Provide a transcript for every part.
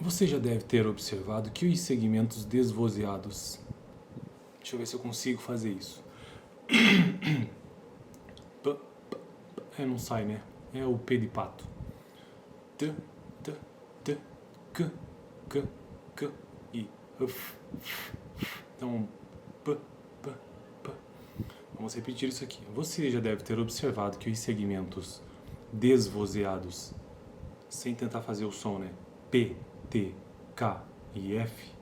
Você já deve ter observado que os segmentos desvozeados... Deixa eu ver se eu consigo fazer isso. Não sai, né? É o P de pato. T, t, t, k, k, k, i, f. Então, p, p, p. Vamos repetir isso aqui. Você já deve ter observado que os segmentos desvozeados, sem tentar fazer o som, né? P, T, K e F,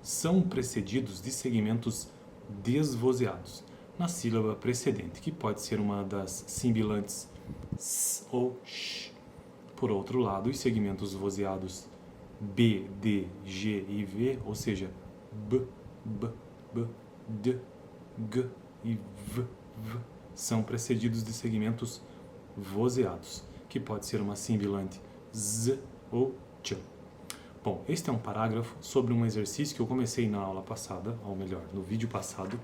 são precedidos de segmentos desvozeados na sílaba precedente, que pode ser uma das sibilantes S ou Sh. Por outro lado, os segmentos vozeados B, D, G e V, ou seja, B, B, B, D, G e V, V, são precedidos de segmentos vozeados, que pode ser uma sibilante Z ou Ch. Bom, este é um parágrafo sobre um exercício que eu comecei na aula passada, ou melhor, no vídeo passado,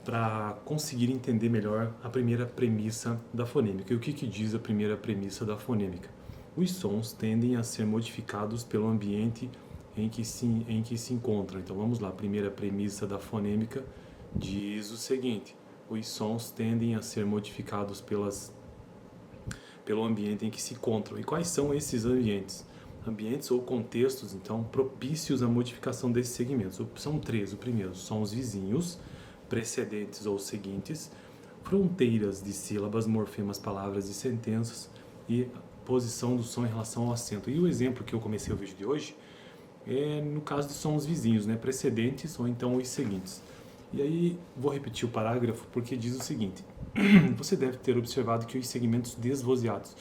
para conseguir entender melhor a primeira premissa da fonêmica. E o que diz a primeira premissa da fonêmica? Os sons tendem a ser modificados pelo ambiente em que se encontram. Então vamos lá, a primeira premissa da fonêmica diz o seguinte: os sons tendem a ser modificados pelo ambiente em que se encontram. E quais são esses ambientes? Ambientes ou contextos, então, propícios à modificação desses segmentos. São três. O primeiro são os vizinhos, precedentes ou seguintes, fronteiras de sílabas, morfemas, palavras e sentenças e posição do som em relação ao acento. E o exemplo que eu comecei o vídeo de hoje é no caso de sons vizinhos, né? Precedentes ou então os seguintes. E aí vou repetir o parágrafo porque diz o seguinte: você deve ter observado que os segmentos desvozeados.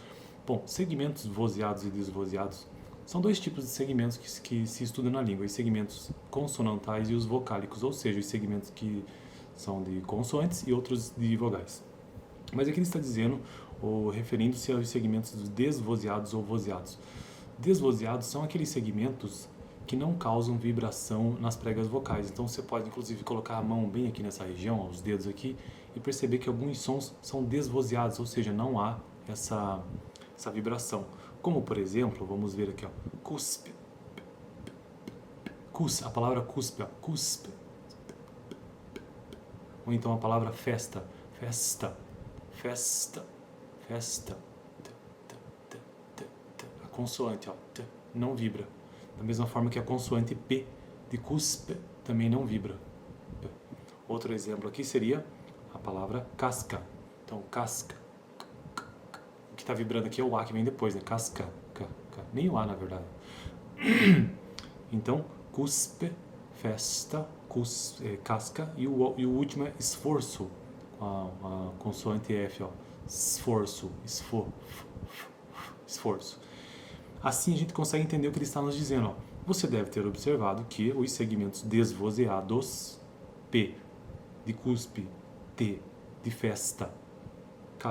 Bom, segmentos vozeados e desvozeados são dois tipos de segmentos que se estudam na língua: os segmentos consonantais e os vocálicos, ou seja, os segmentos que são de consoantes e outros de vogais. Mas aqui ele está dizendo, ou referindo-se aos segmentos desvozeados ou vozeados. Desvozeados são aqueles segmentos que não causam vibração nas pregas vocais. Então você pode inclusive colocar a mão bem aqui nessa região, os dedos aqui, e perceber que alguns sons são desvozeados, ou seja, não há essa vibração. Como por exemplo, vamos ver aqui, ó, cuspe, a palavra cuspe, ó, cuspe. Ou então a palavra festa, festa, festa, festa. A consoante, ó, não vibra. Da mesma forma que a consoante P de cuspe também não vibra. Outro exemplo aqui seria a palavra casca. Então, casca. O que está vibrando aqui é o A que vem depois, né? Casca. Nem o A, na verdade. Então, cuspe, festa, casca e o último é esforço. A consoante F, ó. Esforço. Esforço. Assim a gente consegue entender o que ele está nos dizendo. Ó. Você deve ter observado que os segmentos desvozeados, P de cuspe, T de festa,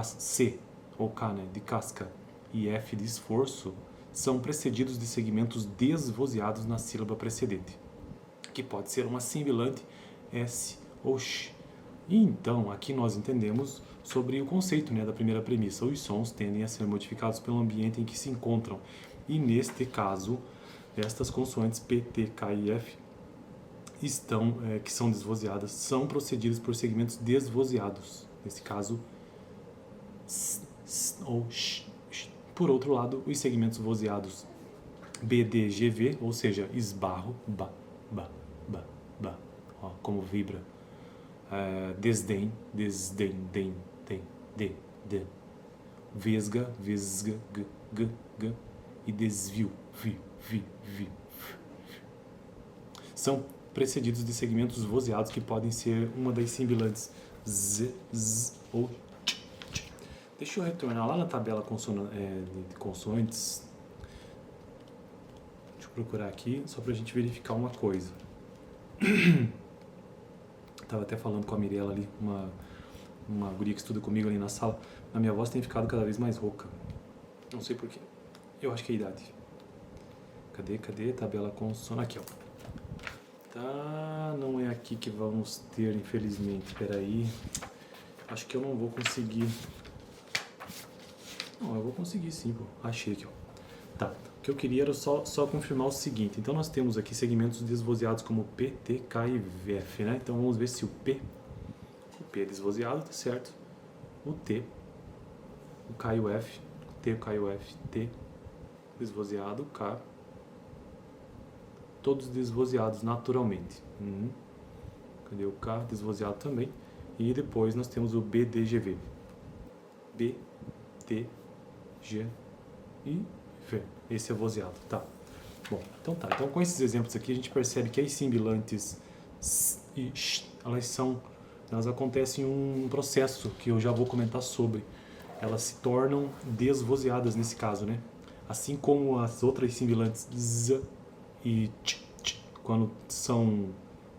C ou K, né, de casca, e F de esforço, são precedidos de segmentos desvozeados na sílaba precedente, que pode ser uma sibilante S ou X. E então, aqui nós entendemos sobre o conceito, né, da primeira premissa. Os sons tendem a ser modificados pelo ambiente em que se encontram. E neste caso, estas consoantes P, T, K e F que são desvozeadas, são procedidas por segmentos desvozeados. Nesse caso, S ou Sh. Por outro lado, os segmentos vozeados B, D, G, V, ou seja, esbarro, ba, ba, ba, ba, ó, como vibra. Desdém, desdém, dem, dem, de. Vesga, vesga, g, e desvio, vi. São precedidos de segmentos vozeados que podem ser uma das sibilantes z, ou ch. Deixa eu retornar lá na tabela de consoantes. Deixa eu procurar aqui só pra gente verificar uma coisa. Estava até falando com a Mirella ali, uma guria que estuda comigo ali na sala. A minha voz tem ficado cada vez mais rouca. Não sei porquê. Eu acho que é a idade. Cadê? Tabela consonante. Aqui, ó. Tá, não é aqui que vamos ter, infelizmente. Espera aí. Acho que eu não vou conseguir. Não, eu vou conseguir sim, pô. Achei aqui, ó. Tá, o que eu queria era só confirmar o seguinte. Então nós temos aqui segmentos desvozeados como P, T, K e F, né? Então vamos ver se o P é desvozeado, tá certo? O T, o K e o F, o T, o K e o F, T, desvozeado, K, todos desvozeados naturalmente. Cadê o K? Desvozeado também. E depois nós temos o BDGV. B, T, G e V. Esse é vozeado, tá? Bom, então tá. Então com esses exemplos aqui a gente percebe que as sibilantes S e Sh, elas acontecem um processo que eu já vou comentar sobre. Elas se tornam desvozeadas nesse caso, né? Assim como as outras sibilantes Z e Ch, quando são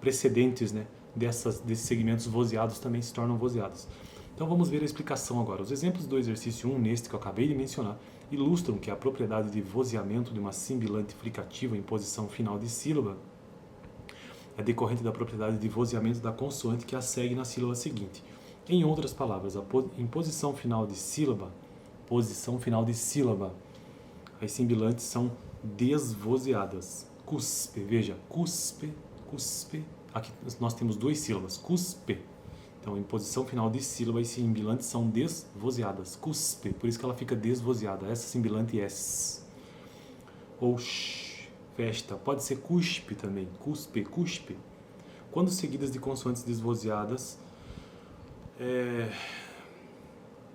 precedentes, né, desses segmentos vozeados também se tornam vozeados. Então vamos ver a explicação agora. Os exemplos do exercício 1, neste que eu acabei de mencionar, ilustram que a propriedade de vozeamento de uma sibilante fricativa em posição final de sílaba é decorrente da propriedade de vozeamento da consoante que a segue na sílaba seguinte. Em outras palavras, em posição final de sílaba, as sibilantes são desvozeadas. Cuspe, veja, cuspe. Aqui nós temos duas sílabas, cuspe. Então, em posição final de sílaba, as sibilantes são desvozeadas. Cuspe, por isso que ela fica desvozeada. Essa sibilante S. Ou sh, festa. Pode ser cuspe também. Cuspe. Quando seguidas de consoantes desvozeadas,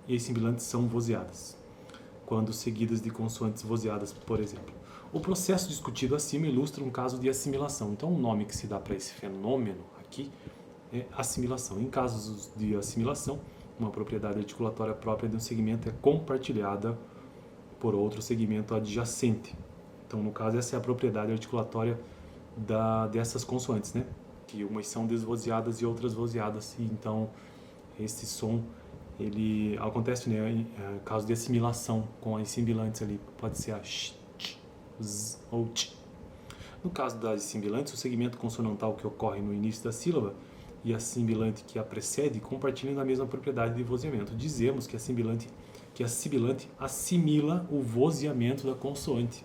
e as sibilantes são vozeadas. Quando seguidas de consoantes vozeadas, por exemplo. O processo discutido acima ilustra um caso de assimilação. Então, o nome que se dá para esse fenômeno aqui é assimilação. Em casos de assimilação, uma propriedade articulatória própria de um segmento é compartilhada por outro segmento adjacente. Então, no caso, essa é a propriedade articulatória dessas consoantes, né? Que umas são desvozeadas e outras vozeadas. E, então, esse som, ele acontece, né, em caso de assimilação com as sibilantes ali. Pode ser a sh, z ou t. No caso das sibilantes, o segmento consonantal que ocorre no início da sílaba e a sibilante que a precede compartilham da mesma propriedade de vozeamento. Dizemos que a sibilante assimila o vozeamento da consoante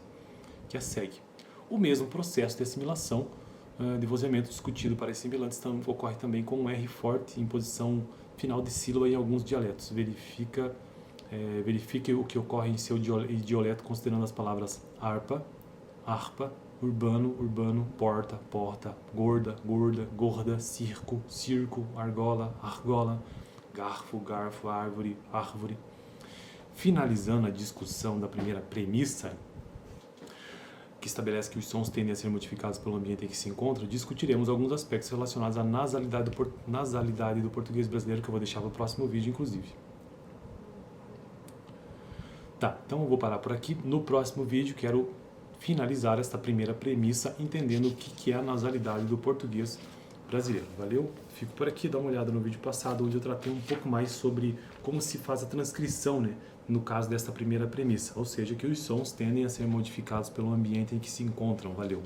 que a segue. O mesmo processo de assimilação de vozeamento discutido para as sibilantes ocorre também com um R forte em posição final de sílaba em alguns dialetos. Verifique o que ocorre em seu idioleto considerando as palavras arpa, urbano, porta, gorda, gorda, circo, argola, garfo, árvore. Finalizando a discussão da primeira premissa, que estabelece que os sons tendem a ser modificados pelo ambiente em que se encontram, discutiremos alguns aspectos relacionados à nasalidade do português brasileiro, que eu vou deixar para o próximo vídeo, inclusive. Tá, então eu vou parar por aqui. No próximo vídeo quero finalizar esta primeira premissa entendendo o que é a nasalidade do português brasileiro. Valeu? Fico por aqui, dá uma olhada no vídeo passado, onde eu tratei um pouco mais sobre como se faz a transcrição, né, no caso desta primeira premissa, ou seja, que os sons tendem a ser modificados pelo ambiente em que se encontram. Valeu!